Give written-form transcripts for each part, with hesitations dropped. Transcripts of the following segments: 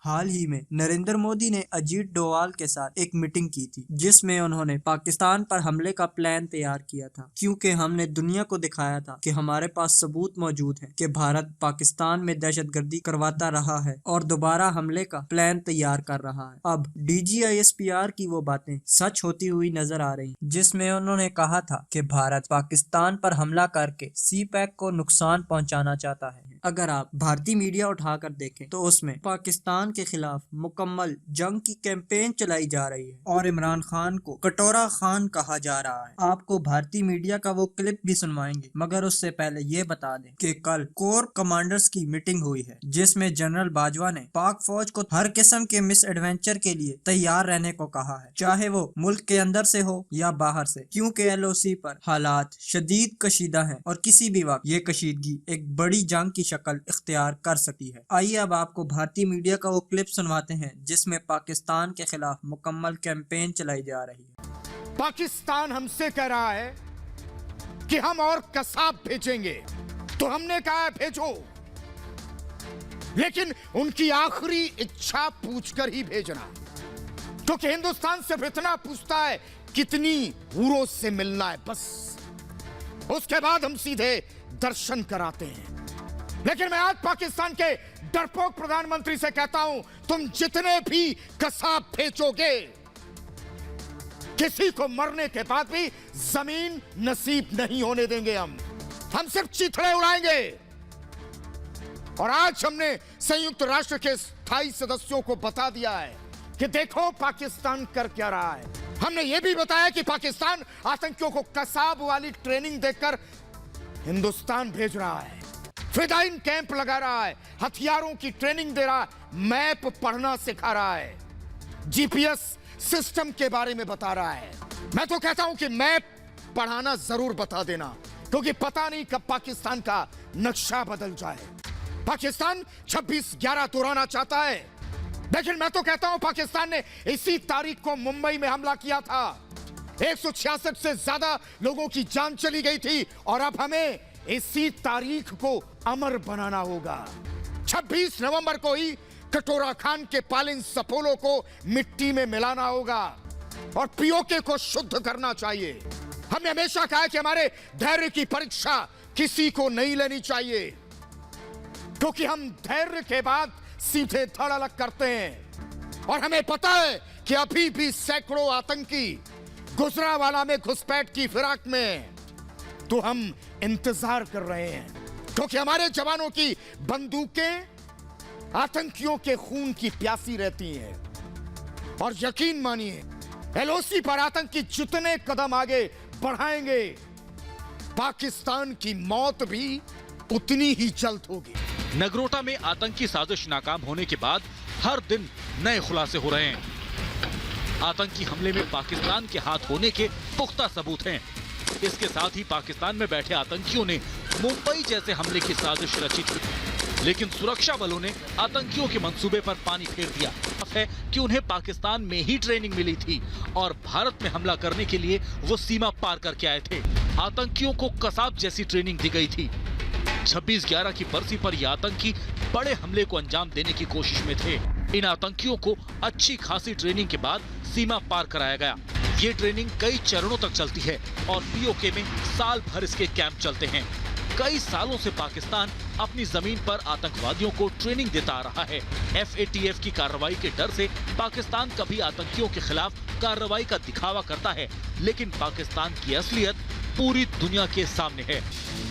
हाल ही में नरेंद्र मोदी ने अजीत डोवाल के साथ एक मीटिंग की थी, जिसमें उन्होंने पाकिस्तान पर हमले का प्लान तैयार किया था, क्योंकि हमने दुनिया को दिखाया था कि हमारे पास सबूत मौजूद है कि भारत पाकिस्तान में दहशतगर्दी करवाता रहा है और दोबारा हमले का प्लान तैयार कर रहा है। अब DGISPR की वो बातें सच होती हुई नजर आ रही, जिसमें उन्होंने कहा था कि भारत पाकिस्तान पर हमला करके CPEC को नुकसान पहुंचाना चाहता है। अगर आप भारतीय मीडिया उठाकर देखें तो उसमें पाकिस्तान के खिलाफ मुकम्मल जंग की कैंपेन चलाई जा रही है और इमरान खान को कटोरा खान कहा जा रहा है। आपको भारतीय मीडिया का वो क्लिप भी सुनवाएंगे, मगर उससे पहले ये बता दें कि कल कोर कमांडर्स की मीटिंग हुई है, जिसमें जनरल बाजवा ने पाक फौज को हर किस्म के मिस एडवेंचर के लिए तैयार रहने को कहा है, चाहे वो मुल्क के अंदर से हो या बाहर से, क्योंकि LOC पर हालात शदीद कशीदा है और किसी भी वक्त ये कशीदगी एक बड़ी जंग की शक्ल इख्तियार कर सकती है। आइए अब आपको भारतीय मीडिया का वो क्लिप सुनवाते हैं, जिसमें पाकिस्तान के खिलाफ मुकम्मल कैंपेन चलाई जा रही है। पाकिस्तान हमसे कह रहा है कि हम और कसाब भेजेंगे, तो हमने कहा है भेजो, लेकिन उनकी आखिरी इच्छा पूछकर ही भेजना, क्योंकि हिंदुस्तान सिर्फ इतना पूछता है कितनी हूरों से मिलना है, बस उसके बाद हम सीधे दर्शन कराते हैं। लेकिन मैं आज पाकिस्तान के डरपोक प्रधानमंत्री से कहता हूं, तुम जितने भी कसाब भेजोगे, किसी को मरने के बाद भी जमीन नसीब नहीं होने देंगे। हम सिर्फ चीथड़े उड़ाएंगे। और आज हमने संयुक्त राष्ट्र के स्थायी सदस्यों को बता दिया है कि देखो पाकिस्तान कर क्या रहा है। हमने यह भी बताया कि पाकिस्तान आतंकियों को कसाब वाली ट्रेनिंग देकर हिंदुस्तान भेज रहा है, फिदाइन कैंप लगा रहा है, हथियारों की ट्रेनिंग दे रहा है, मैप पढ़ना सिखा रहा है, GPS सिस्टम के बारे में बता रहा है। मैं तो कहता हूं कि मैप पढ़ाना जरूर बता देना, क्योंकि पता नहीं कब पाकिस्तान का नक्शा बदल जाए। पाकिस्तान 26/11 दोहराना चाहता है, लेकिन मैं तो कहता हूं पाकिस्तान ने इसी तारीख को मुंबई में हमला किया था। 166 से ज्यादा लोगों की जान चली गई थी और अब हमें इसी तारीख को अमर बनाना होगा। 26 नवंबर को ही कटोरा खान के पालिन सपोलो को मिट्टी में मिलाना होगा और POK को शुद्ध करना चाहिए। हमने हमेशा कहा है कि हमारे धैर्य की परीक्षा किसी को नहीं लेनी चाहिए, क्योंकि हम धैर्य के बाद सीधे धड़ल्ले करते हैं। और हमें पता है कि अभी भी सैकड़ों आतंकी गुजरावाला में घुसपैठ की फिराक में, तो हम इंतजार कर रहे हैं, क्योंकि हमारे जवानों की बंदूकें आतंकियों के खून की प्यासी रहती हैं। और यकीन मानिए, LOC पर आतंकी जितने कदम आगे बढ़ाएंगे, पाकिस्तान की मौत भी उतनी ही जल्द होगी। नगरोटा में आतंकी साजिश नाकाम होने के बाद हर दिन नए खुलासे हो रहे हैं। आतंकी हमले में पाकिस्तान के हाथ होने के पुख्ता सबूत हैं। इसके साथ ही पाकिस्तान में बैठे आतंकियों ने मुंबई जैसे हमले की साजिश रची थी, लेकिन सुरक्षा बलों ने आतंकियों के मंसूबे पर पानी फेर दिया है कि उन्हें पाकिस्तान में ही ट्रेनिंग मिली थी और भारत में हमला करने के लिए वो सीमा पार करके आए थे। आतंकियों को कसाब जैसी ट्रेनिंग दी गई थी। 26/11 की बरसी पर ये आतंकी बड़े हमले को अंजाम देने की कोशिश में थे। इन आतंकियों को अच्छी खासी ट्रेनिंग के बाद सीमा पार कराया गया। ये ट्रेनिंग कई चरणों तक चलती है और POK में साल भर इसके कैंप चलते हैं। कई सालों से पाकिस्तान अपनी जमीन पर आतंकवादियों को ट्रेनिंग देता आ रहा है। FATF की कार्रवाई के डर से पाकिस्तान कभी आतंकियों के खिलाफ कार्रवाई का दिखावा करता है, लेकिन पाकिस्तान की असलियत पूरी दुनिया के सामने है।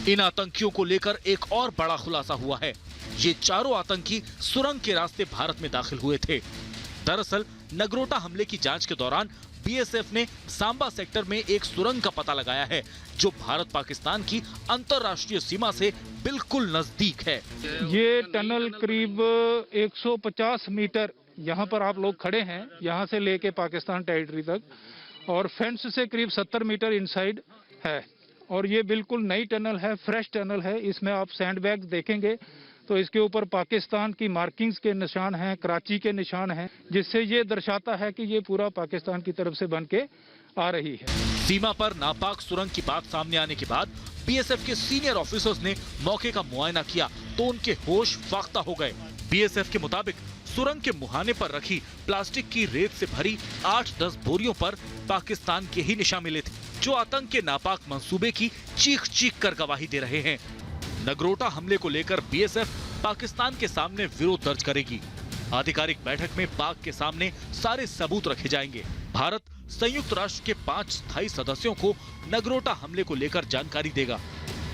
इन आतंकियों को लेकर एक और बड़ा खुलासा हुआ है। ये चारों आतंकी सुरंग के रास्ते भारत में दाखिल हुए थे। दरअसल नगरोटा हमले की जांच के दौरान BSF ने सांबा सेक्टर में एक सुरंग का पता लगाया है, जो भारत पाकिस्तान की अंतर्राष्ट्रीय सीमा से बिल्कुल नजदीक है। ये टनल करीब 150 मीटर यहाँ पर आप लोग खड़े हैं, यहाँ से लेके पाकिस्तान टेरिटरी तक, और फेंस से करीब 70 मीटर इनसाइड है। और ये बिल्कुल नई टनल है, फ्रेश टनल है। इसमें आप सैंडबैग देखेंगे तो इसके ऊपर पाकिस्तान की मार्किंग्स के निशान हैं, कराची के निशान हैं, जिससे ये दर्शाता है कि ये पूरा पाकिस्तान की तरफ से बन के आ रही है। सीमा पर नापाक सुरंग की बात सामने आने के बाद BSF के सीनियर ऑफिसर्स ने मौके का मुआयना किया तो उनके होश फाख्ता हो गए। BSF के मुताबिक सुरंग के मुहाने पर रखी प्लास्टिक की रेत से भरी 8-10 बोरियों पर पाकिस्तान के ही निशान मिले थे, जो आतंक के नापाक मंसूबे की चीख कर गवाही दे रहे हैं। नगरोटा हमले को लेकर बीएसएफ पाकिस्तान के सामने विरोध दर्ज करेगी। आधिकारिक बैठक में पाक के सामने सारे सबूत रखे जाएंगे। भारत संयुक्त राष्ट्र के 5 स्थायी सदस्यों को नगरोटा हमले को लेकर जानकारी देगा।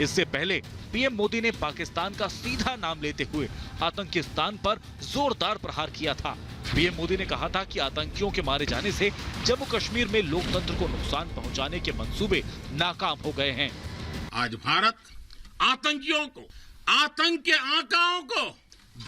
इससे पहले पीएम मोदी ने पाकिस्तान का सीधा नाम लेते हुए आतंकिस्तान पर जोरदार प्रहार किया था। पीएम मोदी ने कहा था कि आतंकियों के मारे जाने से जम्मू कश्मीर में लोकतंत्र को नुकसान पहुंचाने के मंसूबे नाकाम हो गए हैं। आज भारत आतंकियों को, आतंक के आकाओं को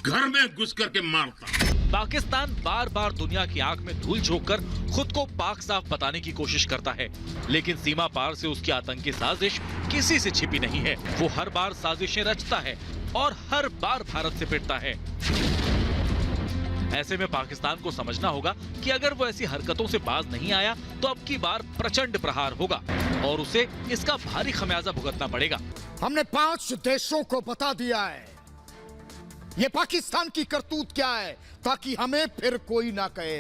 घर में घुस करके मारता। पाकिस्तान बार बार दुनिया की आंख में धूल झोंककर खुद को पाक साफ बताने की कोशिश करता है, लेकिन सीमा पार से उसकी आतंकी साजिश किसी से छिपी नहीं है। वो हर बार साजिशें रचता है और हर बार भारत से पिटता है। ऐसे में पाकिस्तान को समझना होगा कि अगर वो ऐसी हरकतों से बाज नहीं आया तो अब की बार प्रचंड प्रहार होगा और उसे इसका भारी खमियाजा भुगतना पड़ेगा। हमने 5 देशों को बता दिया है ये पाकिस्तान की करतूत क्या है, ताकि हमें फिर कोई ना कहे।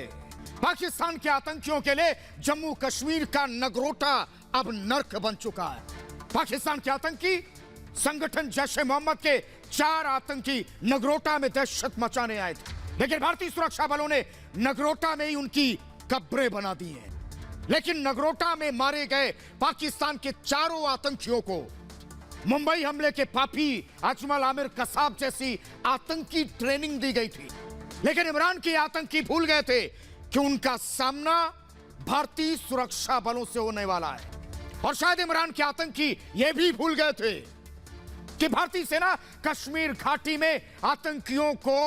पाकिस्तान के आतंकियों के लिए जम्मू कश्मीर का नगरोटा अब नर्क बन चुका है। पाकिस्तान के आतंकी संगठन जैश-ए-मोहम्मद के 4 आतंकी नगरोटा में दहशत मचाने आए थे, लेकिन भारतीय सुरक्षा बलों ने नगरोटा में ही उनकी कब्रें बना दी हैं। लेकिन नगरोटा में मारे गए पाकिस्तान के 4 आतंकियों को मुंबई हमले के पापी अजमल आमिर कसाब जैसी आतंकी ट्रेनिंग दी गई थी, लेकिन इमरान के आतंकी भूल गए थे कि उनका सामना भारतीय सुरक्षा बलों से होने वाला है। और शायद इमरान के आतंकी यह भी भूल गए थे कि भारतीय सेना कश्मीर घाटी में आतंकियों को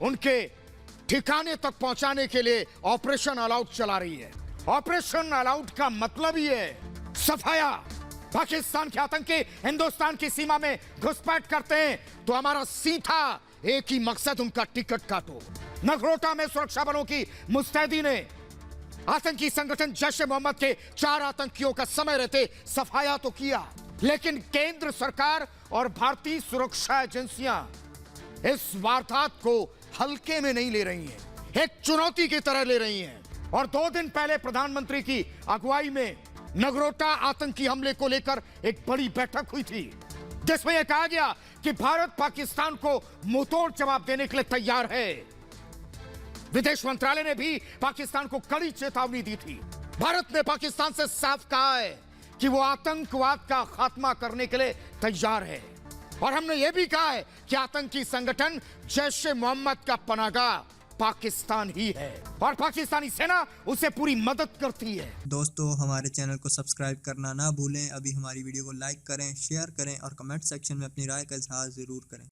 उनके ठिकाने तक पहुंचाने के लिए ऑपरेशन ऑल आउट चला रही है। ऑपरेशन ऑल आउट का मतलब ही है सफाया। पाकिस्तान के आतंकी हिंदुस्तान की सीमा में घुसपैठ करते हैं तो हमारा सीधा एक ही मकसद, उनका टिकट काटो। नगरोटा में सुरक्षा बलों की मुस्तैदी ने आतंकी संगठन जैश-ए-मोहम्मद के 4 आतंकियों का समय रहते सफाया तो किया, लेकिन केंद्र सरकार और भारतीय सुरक्षा एजेंसियां इस वारदात को हल्के में नहीं ले रही हैं, एक चुनौती की तरह ले रही हैं। और 2 दिन पहले प्रधानमंत्री की अगुवाई में नगरोटा आतंकी हमले को लेकर एक बड़ी बैठक हुई थी, जिसमें यह कहा गया कि भारत पाकिस्तान को मुंहतोड़ जवाब देने के लिए तैयार है। विदेश मंत्रालय ने भी पाकिस्तान को कड़ी चेतावनी दी थी। भारत ने पाकिस्तान से साफ कहा है कि वो आतंकवाद का खात्मा करने के लिए तैयार है, और हमने ये भी कहा है कि आतंकी संगठन जैश-ए-मोहम्मद का पनाहगाह पाकिस्तान ही है और पाकिस्तानी सेना उसे पूरी मदद करती है। दोस्तों, हमारे चैनल को सब्सक्राइब करना ना भूलें। अभी हमारी वीडियो को लाइक करें, शेयर करें और कमेंट सेक्शन में अपनी राय का इजहार जरूर करें।